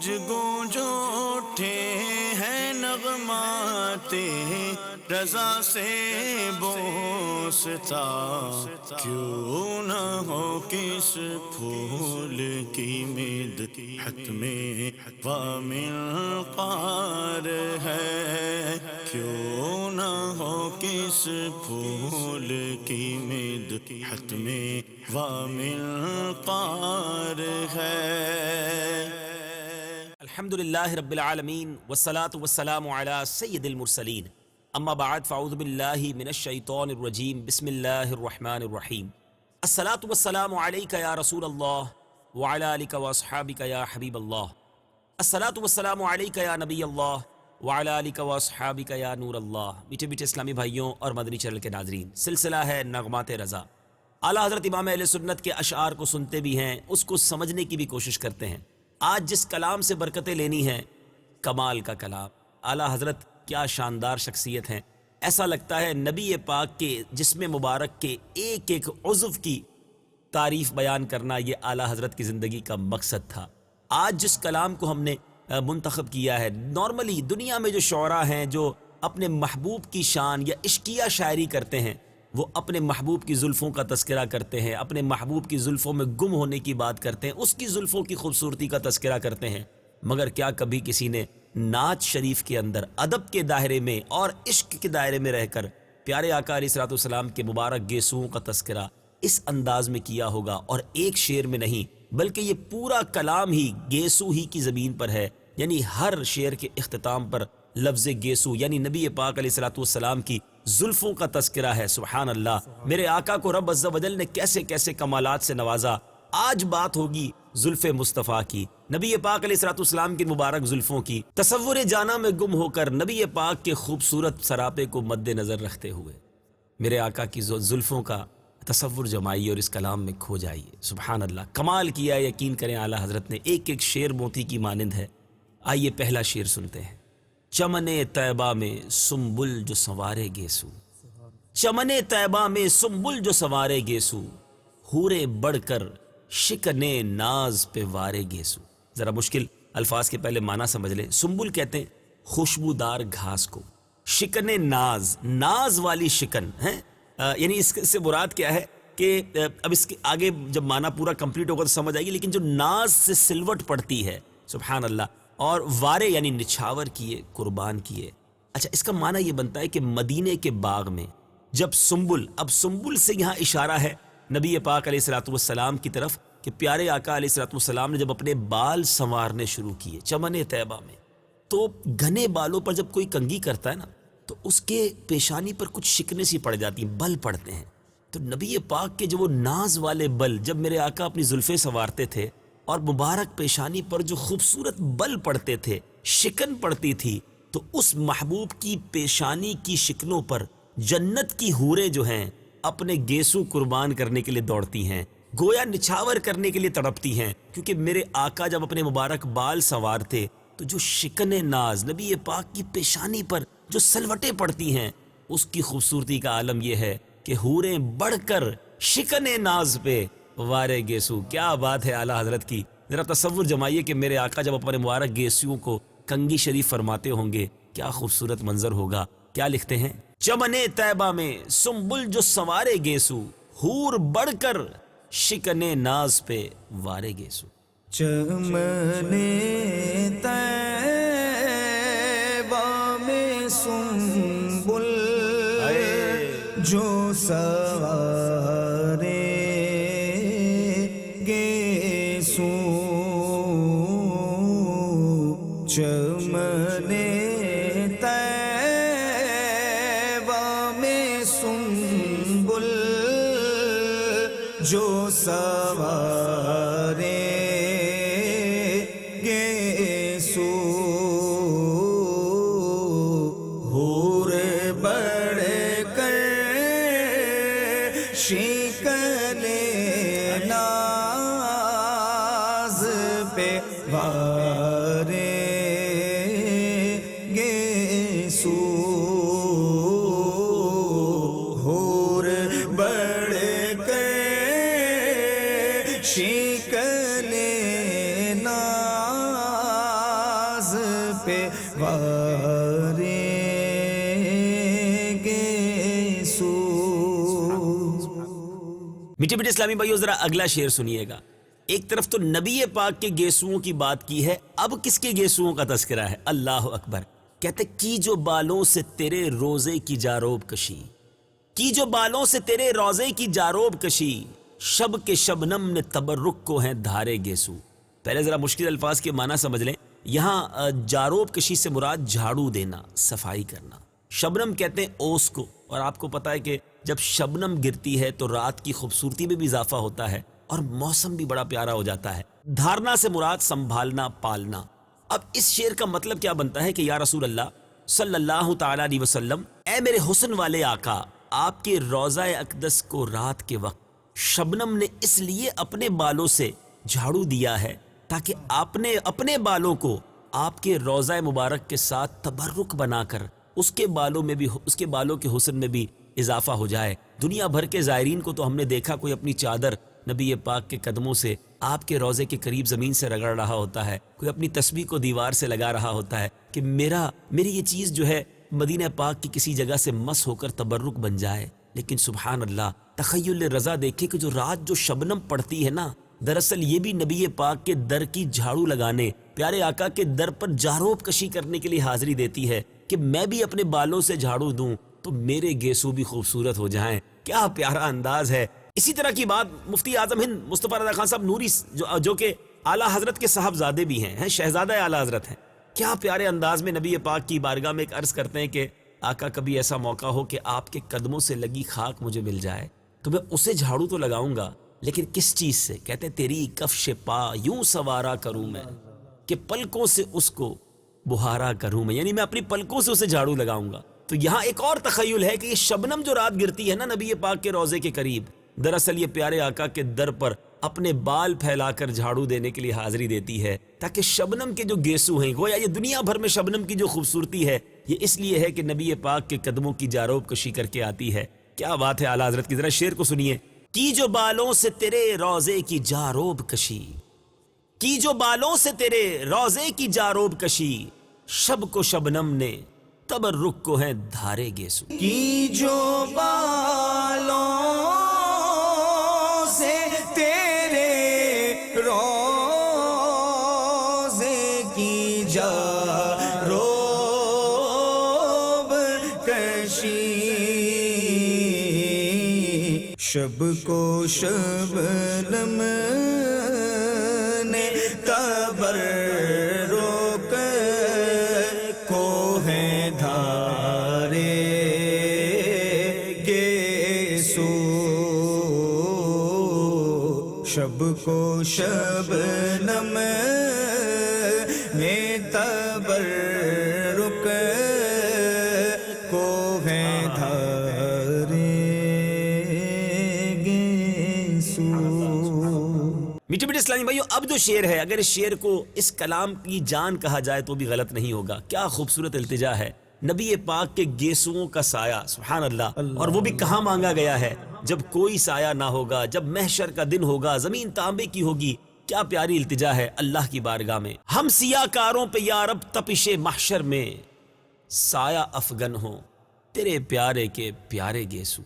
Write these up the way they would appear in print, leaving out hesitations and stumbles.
گونج گونج اٹھے ہیں نغمات رضا سے بوستا، کیوں نہ ہو کس پھول کی مدحت میں وامل قار ہے، کیوں نہ ہو کس پھول کی مدحت میں وامل قار ہے۔ الحمدللہ رب العالمین والصلاة والسلام علی سید المرسلین، اما بعد فاعوذ باللہ من الشیطان الرجیم، بسم اللہ الرحمن الرحیم۔ الصلاة والسلام علیک یا رسول اللہ وعلی آلک واصحابک یا حبیب اللہ، الصلاة والسلام علیک یا نبی اللہ وعلی آلک واصحابک یا نور اللہ۔ میٹھے میٹھے اسلامی بھائیوں اور مدنی چینل کے ناظرین، سلسلہ ہے نغمات رضا۔ اعلیٰ حضرت امام اہل سنت کے اشعار کو سنتے بھی ہیں، اس کو سمجھنے کی بھی کوشش کرتے ہیں۔ آج جس کلام سے برکتیں لینی ہیں، کمال کا کلام، اعلیٰ حضرت کیا شاندار شخصیت ہیں۔ ایسا لگتا ہے نبی پاک کے جسم مبارک کے ایک ایک عضو کی تعریف بیان کرنا یہ اعلیٰ حضرت کی زندگی کا مقصد تھا۔ آج جس کلام کو ہم نے منتخب کیا ہے، نارملی دنیا میں جو شعراء ہیں جو اپنے محبوب کی شان یا عشقیہ شاعری کرتے ہیں، وہ اپنے محبوب کی زلفوں کا تذکرہ کرتے ہیں، اپنے محبوب کی زلفوں میں گم ہونے کی بات کرتے ہیں، اس کی زلفوں کی خوبصورتی کا تذکرہ کرتے ہیں، مگر کیا کبھی کسی نے نعت شریف کے اندر ادب کے دائرے میں اور عشق کے دائرے میں رہ کر پیارے آقا علیہ الصلوۃ والسلام کے مبارک گیسوؤں کا تذکرہ اس انداز میں کیا ہوگا؟ اور ایک شعر میں نہیں، بلکہ یہ پورا کلام ہی گیسو ہی کی زمین پر ہے، یعنی ہر شعر کے اختتام پر لفظ گیسو یعنی نبی پاک علیہ الصلوۃ والسلام کی زلفوں کا تذکرہ ہے۔ سبحان اللہ، میرے آقا کو رب عز و جل نے کیسے کیسے کمالات سے نوازا۔ آج بات ہوگی زلف مصطفیٰ کی، نبی پاک علیہ الصلوۃ والسلام کی مبارک زلفوں کی، تصور جانا میں گم ہو کر نبی پاک کے خوبصورت سراپے کو مد نظر رکھتے ہوئے میرے آقا کی زلفوں کا تصور جمائیے اور اس کلام میں کھو جائیے۔ سبحان اللہ، کمال کیا، یقین کریں اعلیٰ حضرت نے، ایک ایک شعر موتی کی مانند ہے۔ آئیے پہلا شعر سنتے ہیں۔ چمن طیبہ میں سنبل جو سنوارے گیسو، چمن طیبہ میں سنبل جو سنوارے گیسو، حوریں بڑھ کر شکن ناز پہ وارے گیسو۔ ذرا مشکل الفاظ کے پہلے معنی سمجھ لیں۔ سنبل کہتے ہیں خوشبودار گھاس کو، شکن ناز، ناز والی شکن ہے، یعنی اس سے مراد کیا ہے کہ اب اس کے آگے جب معنی پورا کمپلیٹ ہوگا تو سمجھ آئے گی، لیکن جو ناز سے سلوٹ پڑتی ہے، سبحان اللہ، اور وارے یعنی نچھاور کیے، قربان کیے۔ اچھا، اس کا معنی یہ بنتا ہے کہ مدینے کے باغ میں جب سنبل، اب سنبل سے یہاں اشارہ ہے نبی پاک علیہ الصلوۃ والسلام کی طرف کہ پیارے آقا علیہ الصلوۃ والسلام نے جب اپنے بال سنوارنے شروع کیے چمن طیبہ میں، تو گھنے بالوں پر جب کوئی کنگھی کرتا ہے نا تو اس کے پیشانی پر کچھ شکنیں سی پڑ جاتی ہیں، بل پڑتے ہیں۔ تو نبی پاک کے جو وہ ناز والے بل جب میرے آقا اپنی زلفیں سنوارتے تھے اور مبارک پیشانی پر جو خوبصورت بل پڑتے تھے، شکن پڑتی تھی، تو اس محبوب کی پیشانی کی شکنوں پر جنت کی حوریں جو ہیں اپنے گیسو قربان کرنے کے لیے دوڑتی ہیں، گویا نچھاور کرنے کے لیے تڑپتی ہیں، کیونکہ میرے آقا جب اپنے مبارک بال سنوارتے تو جو شکن ناز نبی پاک کی پیشانی پر جو سلوٹیں پڑتی ہیں، اس کی خوبصورتی کا عالم یہ ہے کہ حوریں بڑھ کر شکن ناز پہ وارے گیسو۔ کیا بات ہے اعلیٰ حضرت کی، ذرا تصور جمائیے کہ میرے آقا جب اپنے مبارک گیسوؤں کو کنگھی شریف فرماتے ہوں گے، کیا خوبصورت منظر ہوگا۔ کیا لکھتے ہیں؟ چمن طیبہ میں سنبل جو سنوارے گیسو، حور بڑھ کر شکن ناز پہ وارے گیسو۔ چمن طیبہ میں سنبل جو سوارے گیسو، چمن طیبہ میں سنبل جو سوارے گیسو، حور بڑھ کر شکن ناز پہ وارے گیسو، حور بڑھ کر شکن ناز پہ وارے گیسو۔ میٹھے میٹھے اسلامی بھائیو، ذرا اگلا شعر سنیے گا۔ ایک طرف تو نبی پاک کے گیسوؤں کی بات کی ہے، اب کس کے گیسوؤں کا تذکرہ ہے؟ اللہ اکبر۔ کہتے کی جو بالوں سے تیرے روزے کی جاروب کشی، کی جو بالوں سے تیرے روزے کی جاروب کشی، شب کے شبنم نے تبرک کو ہیں دھارے گیسو۔ پہلے ذرا مشکل الفاظ کے معنی سمجھ لیں۔ یہاں جاروب کشی سے مراد جھاڑو دینا، صفائی کرنا۔ شبنم کہتے ہیں اوس کو، اور آپ کو پتا ہے کہ جب شبنم گرتی ہے تو رات کی خوبصورتی میں بھی اضافہ ہوتا ہے اور موسم بھی بڑا پیارا ہو جاتا ہے۔ دھارنا سے مراد سنبھالنا، پالنا۔ اب اس شعر کا مطلب کیا بنتا ہے کہ یا رسول اللہ صلی اللہ تعالی علیہ وسلم، اے میرے حسن والے آقا، آپ کے روضہ اقدس کو رات کے وقت شبنم نے اس لیے اپنے بالوں سے جھاڑو دیا ہے تاکہ آپ نے اپنے بالوں کو آپ کے روضہ مبارک کے ساتھ تبرک بنا کر اس کے بالوں میں بھی، اس کے بالوں کے حسن میں بھی اضافہ ہو جائے۔ دنیا بھر کے زائرین کو تو ہم نے دیکھا کوئی اپنی چادر نبی پاک کے قدموں سے آپ کے روضے کے قریب زمین سے رگڑ رہا ہوتا ہے، کوئی اپنی تسبیح کو دیوار سے لگا رہا ہوتا ہے کہ میری یہ چیز جو ہے مدینہ پاک کی کسی جگہ سے مس ہو کر تبرک بن جائے۔ لیکن سبحان اللہ، تخیل رضا دیکھے کہ جو رات جو شبنم پڑتی ہے نا، دراصل یہ بھی نبی پاک کے در کی جھاڑو لگانے، پیارے آقا کے در پر جاروب کشی کرنے کے لیے حاضری دیتی ہے کہ میں بھی اپنے بالوں سے جھاڑو دوں تو میرے گیسو بھی خوبصورت ہو جائیں۔ کیا پیارا انداز ہے۔ اسی طرح کی بات مفتی اعظم ہند مصطفیٰ رضا خان صاحب نوری جو کہ اعلیٰ حضرت کے صاحبزادے بھی ہیں، شہزادہ اعلیٰ حضرت ہیں، کیا پیارے انداز میں نبی پاک کی بارگاہ میں ایک عرض کرتے ہیں کہ آقا کبھی ایسا موقع ہو کہ آپ کے قدموں سے لگی خاک مجھے مل جائے تو میں اسے جھاڑو تو لگاؤں گا، لیکن کس چیز سے؟ کہتے ہیں تیری کفش پا یوں سوارا کروں میں کہ پلکوں سے اس کو بہارا کروں میں، یعنی میں اپنی پلکوں سے اسے جھاڑو لگاؤں گا۔ تو یہاں ایک اور تخیل ہے کہ یہ شبنم جو رات گرتی ہے نا نبی پاک کے روضے کے قریب، دراصل یہ پیارے آقا کے در پر اپنے بال پھیلا کر جھاڑو دینے کے لیے حاضری دیتی ہے تاکہ شبنم کے جو گیسو ہیں، گویا یہ دنیا بھر میں شبنم کی جو خوبصورتی ہے یہ اس لیے ہے کہ نبی پاک کے قدموں کی جاروب کشی کر کے آتی ہے۔ کیا بات ہے اعلیٰ حضرت کی، ذرا شعر کو سنیے۔ کی جو بالوں سے تیرے روضے کی جاروب کشی، کی جو بالوں سے تیرے روضے کی جاروب کشی، شب کو شبنم نے تبرک کو ہیں دھارے گیسو۔ کی جو بالوں سے تیرے روضے کی جاروب کشی، شب کو شبنم نے تبرک کو ہے دھارے گیسو، شب کو شبنم میں تبرک کو ہے دھارے گیسو۔ میٹھے میٹھے اسلامی بھائیو، اب جو شعر ہے، اگر اس شعر کو اس کلام کی جان کہا جائے تو بھی غلط نہیں ہوگا۔ کیا خوبصورت التجا ہے، نبی پاک کے گیسوؤں کا سایہ، سبحان اللہ، اور وہ بھی کہاں مانگا گیا ہے؟ جب کوئی سایہ نہ ہوگا، جب محشر کا دن ہوگا، زمین تانبے کی ہوگی۔ کیا پیاری التجا ہے اللہ کی بارگاہ میں۔ ہم سیاہ کاروں پہ یا رب تپش محشر میں سایہ افغن ہوں تیرے پیارے کے پیارے گیسو۔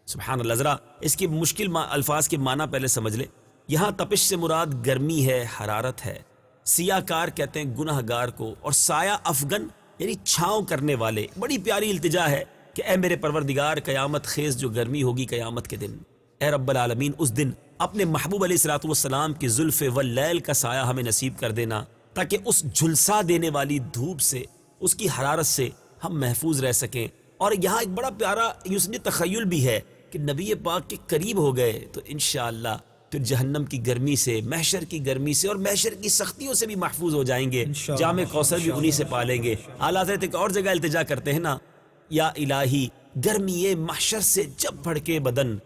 سبحان اللہ، ذرا اس کی مشکل الفاظ کے معنی پہلے سمجھ لیں۔ یہاں تپش سے مراد گرمی ہے، حرارت ہے۔ سیاہ کار کہتے ہیں گناہ گار کو، اور سایہ افغن یعنی چھاؤں کرنے والے۔ بڑی پیاری التجا ہے کہ اے میرے پروردگار، قیامت خیز جو گرمی ہوگی قیامت کے دن، اے رب العالمین اس دن اپنے محبوب علیہ الصلوۃ والسلام کی زلف واللیل کا سایہ ہمیں نصیب کر دینا تاکہ اس جھلسا دینے والی دھوپ سے، اس کی حرارت سے ہم محفوظ رہ سکیں۔ اور یہاں ایک بڑا پیارا یوسنی تخیل بھی ہے کہ نبی پاک کے قریب ہو گئے تو انشاءاللہ پھر جہنم کی گرمی سے، محشر کی گرمی سے اور محشر کی سختیوں سے بھی محفوظ ہو جائیں گے۔ جام کوثر بھی انہی سے پالیں گے۔ اعلیٰ حضرت ایک اور جگہ التجا کرتے ہیں نا، یا الہی گرمی محشر سے جب بھڑکے بدن،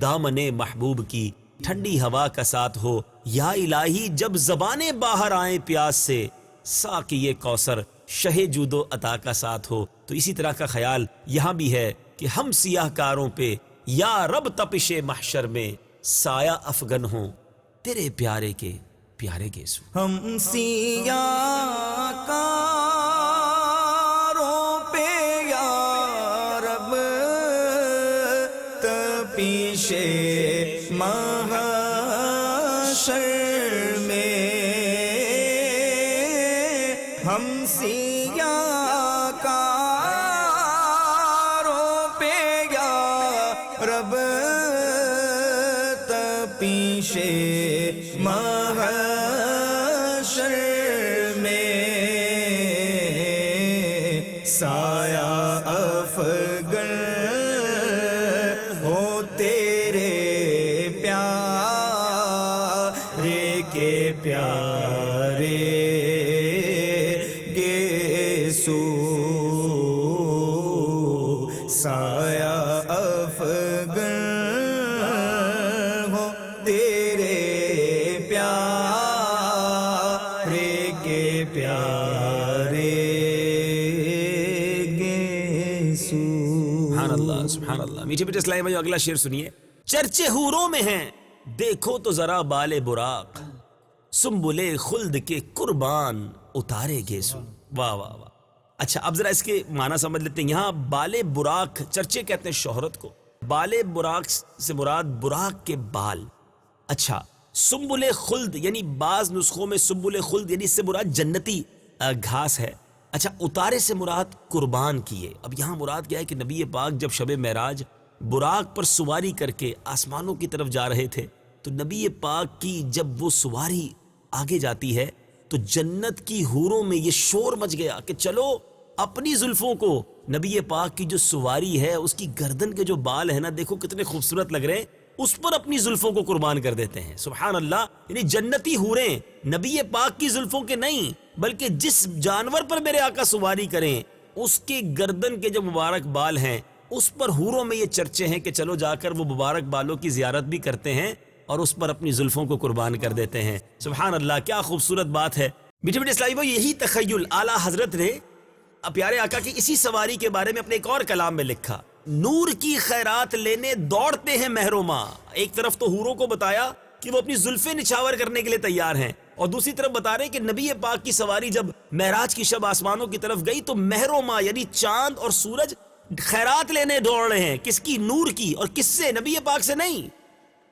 دامن محبوب کی ٹھنڈی ہوا کا ساتھ ہو۔ یا الہی جب زبانیں باہر آئیں پیاس سے، ساقی کوثر شہ جود و عطا کا ساتھ ہو۔ تو اسی طرح کا خیال یہاں بھی ہے کہ ہم سیاہ کاروں پہ یا رب تپش محشر میں سایہ افغن ہوں تیرے پیارے کے پیارے گیسو۔ ہم سیاہ کا ہم سیاہ کاروں پہ یا رب تپیشے محشر میں سایہ افگن ہو تیرے پیارے کے پیارے گیسو سایہ افگن ہو تیرے پیارے کے پیارے گیسو۔ سبحان اللہ سبحان اللہ۔ میٹھے میٹھے اسلامی بھائیو، اگلا شعر سنیے۔ چرچے حوروں میں ہیں دیکھو تو ذرا بال براق، سنبل خلد کے قربان اتارے گیسو۔ واہ واہ واہ۔ اچھا اب ذرا اس کے معنی سمجھ لیتے ہیں۔ یہاں بال براق، چرچے کہتے ہیں شہرت کو، بال براق سے مراد براق کے بال۔ اچھا سنبل خلد یعنی بعض نسخوں میں سنبل خلد یعنی اس سے مراد جنتی گھاس ہے۔ اچھا اتارے سے مراد قربان کیے۔ اب یہاں مراد کیا ہے کہ نبی پاک جب شب معراج براق پر سواری کر کے آسمانوں کی طرف جا رہے تھے تو نبی پاک کی جب وہ سواری آگے جاتی ہے تو جنت کی حوروں میں یہ شور مچ گیا کہ چلو اپنی زلفوں کو، نبی پاک کی جو سواری ہے اس کی گردن کے جو بال ہیں نا، دیکھو کتنے خوبصورت لگ رہے ہیں، اس پر اپنی زلفوں کو قربان کر دیتے ہیں۔ سبحان اللہ۔ یعنی جنتی حوریں نبی پاک کی زلفوں کے نہیں بلکہ جس جانور پر میرے آقا سواری کریں اس کے گردن کے جو مبارک بال ہیں اس پر حوروں میں یہ چرچے ہیں کہ چلو جا کر وہ مبارک بالوں کی زیارت بھی کرتے ہیں اور اس پر اپنی زلفوں کو قربان کر دیتے ہیں۔ سبحان اللہ، کیا خوبصورت بات ہے۔ میٹھے میٹھے اسلامی بھائیو، یہی تخیل اعلیٰ حضرت نے پیارے آقا کی اسی سواری کے بارے میں اپنے ایک اور کلام میں لکھا۔ نور کی خیرات لینے دوڑتے ہیں مہرو ماں۔ ایک طرف تو حوروں کو بتایا کہ وہ اپنی زلفیں نچھاور کرنے کے لیے تیار ہیں، اور دوسری طرف بتا رہے ہیں کہ نبی پاک کی سواری جب معراج کی شب آسمانوں کی طرف گئی تو مہرو ماں یعنی چاند اور سورج خیرات لینے دوڑ رہے ہیں۔ کس کی؟ نور کی۔ اور کس سے؟ نبی پاک سے نہیں۔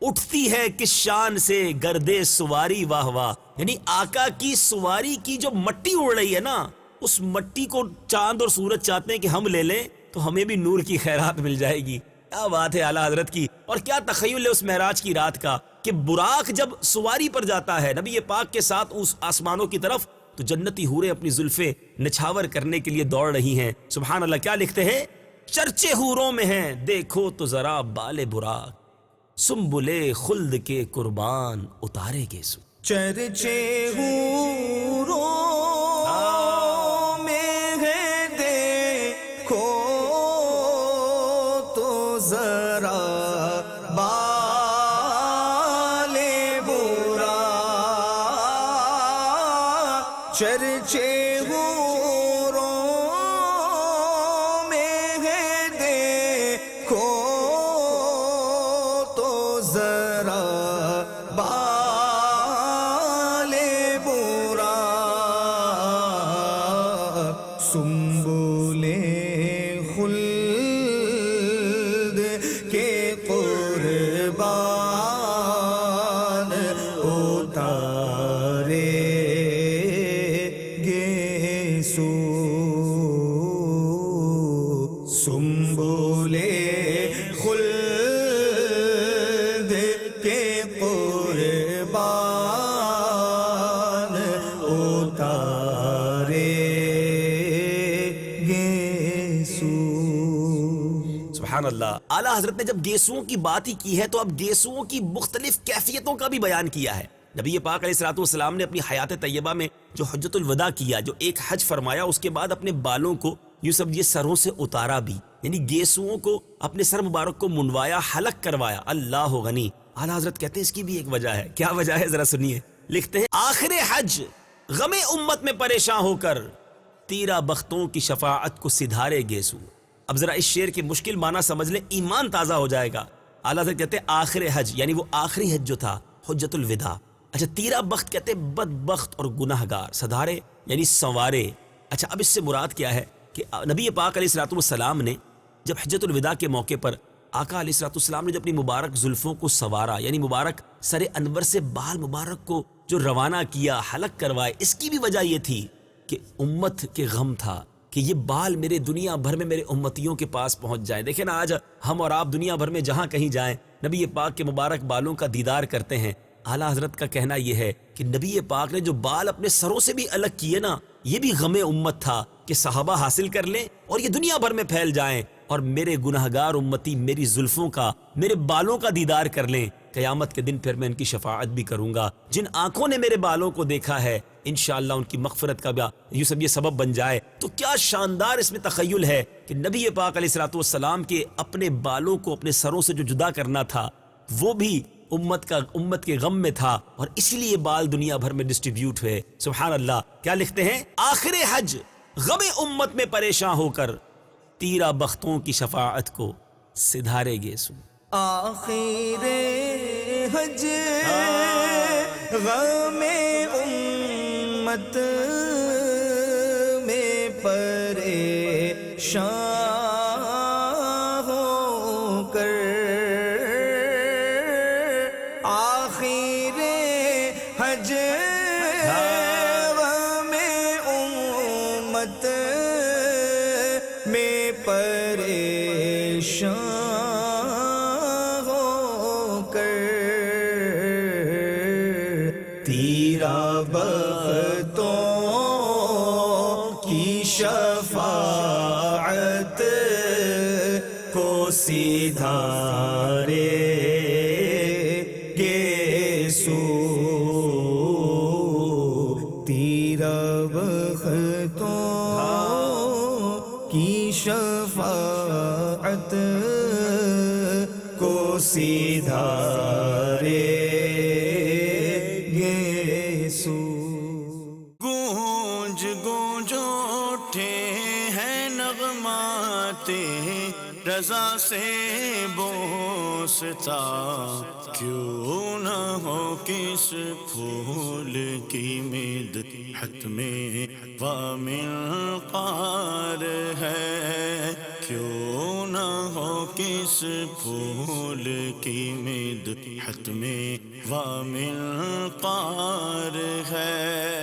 اٹھتی ہے کس شان سے گردے سواری واہ واہ، یعنی آقا کی سواری کی جو مٹی اڑ رہی ہے نا، اس مٹی کو چاند اور سورج چاہتے ہیں کہ ہم لے لیں تو ہمیں بھی نور کی خیرات مل جائے گی۔ کیا بات ہے اعلیٰ حضرت کی، اور کیا تخیل ہے اس معراج کی رات کا کہ براق جب سواری پر جاتا ہے نبی پاک کے ساتھ اس آسمانوں کی طرف تو جنتی حوریں اپنی زلفیں نچھاور کرنے کے لیے دوڑ رہی ہیں۔ سبحان اللہ۔ کیا لکھتے ہیں؟ چرچے حوروں میں ہیں دیکھو تو ذرا بال براق، سنبل خلد کے قربان اتارے گیسو۔ چرچے حوروں میں ہے دیکھو تو ذرا بال براق، چرچے حوروں میں ہے دیکھو تو ذرا بال براق، سنبل خلد کے قربان اتارے گیسو، سنبل خلد کے قربان اتارے گیسو۔ سبحان اللہ۔ اعلیٰ حضرت نے جب گیسوؤں کی بات ہی کی ہے تو اب گیسوؤں کی مختلف کیفیتوں کا بھی بیان کیا ہے۔ نبی پاک علیہ الصلوۃ والسلام نے اپنی حیات طیبہ میں جو حجۃ الوداع کیا، جو ایک حج فرمایا، اس کے بعد اپنے بالوں کو یوں سمجھیے سروں سے اتارا بھی، یعنی گیسوؤں کو اپنے سر مبارک کو منڈوایا، حلق کروایا۔ اللہ غنی۔ اعلیٰ حضرت کہتے ہیں اس کی بھی ایک وجہ ہے۔ کیا وجہ ہے ذرا سنیے۔ لکھتے ہیں آخر حج غم امت میں پریشاں ہو کر تیرا بختوں کی شفاعت کو سدھارے گیسو۔ اب ذرا اس شعر کے مشکل معنی سمجھ لیں، ایمان تازہ ہو جائے گا۔ اعلیٰ حضرت کہتے ہیں آخر حج یعنی وہ آخری حج جو تھا، حجۃ الوداع۔ اچھا تیرا بخت کہتے ہیں بدبخت اور گناہ گار، سدھارے یعنی سنوارے۔ اچھا اب اس سے مراد کیا ہے کہ نبی پاک علیہ الصلوۃ والسلام نے جب حجۃ الوداع کے موقع پر آقا علیہ الصلوۃ والسلام نے جب اپنی مبارک زلفوں کو سنوارا، یعنی مبارک سر انور سے بال مبارک کو جو روانہ کیا، حلق کروائے، اس کی بھی وجہ یہ تھی کہ امت کے غم تھا کہ یہ بال میرے دنیا بھر میں میرے امتیوں کے پاس پہنچ جائیں. دیکھیں نا آج ہم اور آپ دنیا بھر میں جہاں کہیں جائیں نبی پاک کے مبارک بالوں کا دیدار کرتے ہیں. اعلیٰ حضرت کا کہنا یہ ہے کہ نبی پاک نے جو بال اپنے سروں سے بھی الگ کیے نا، یہ بھی غم امت تھا کہ صحابہ حاصل کر لیں اور یہ دنیا بھر میں پھیل جائیں اور میرے گناہگار امتی میری زلفوں کا، میرے بالوں کا دیدار کر لیں. قیامت کے دن پھر میں ان کی شفاعت بھی کروں گا. جن آنکھوں نے میرے بالوں کو دیکھا ہے انشاءاللہ ان کی مغفرت کا بھی یہ سبب بن جائے. تو کیا شاندار اس میں تخیل ہے کہ نبی پاک علیہ الصلوۃ والسلام کے اپنے بالوں کو اپنے سروں سے جو جدا کرنا تھا وہ بھی امت کے غم میں تھا، اور اسی لیے بال دنیا بھر میں ڈسٹریبیوٹ ہوئے. سبحان اللہ. کیا لکھتے ہیں؟ آخر حج غم امت میں پریشان ہو کر تیرا بختوں کی شفاعت کو سدھارے گے سو. آخر حج غم امت میں پریشان ہو کر، آخر حج غم امت میں پریشان تیرا بختوں کی شفاعت کو سدھارے گے سو. تیرا بختوں کی شفاعت کو سدھارے گونج گونج اٹھے ہیں نغمات رضا سے بوستا، کیوں نہ ہو کس پھول کی مدحت میں وامنقار ہے، کیوں نہ ہو کس پھول کی مدحت میں وامنقار ہے.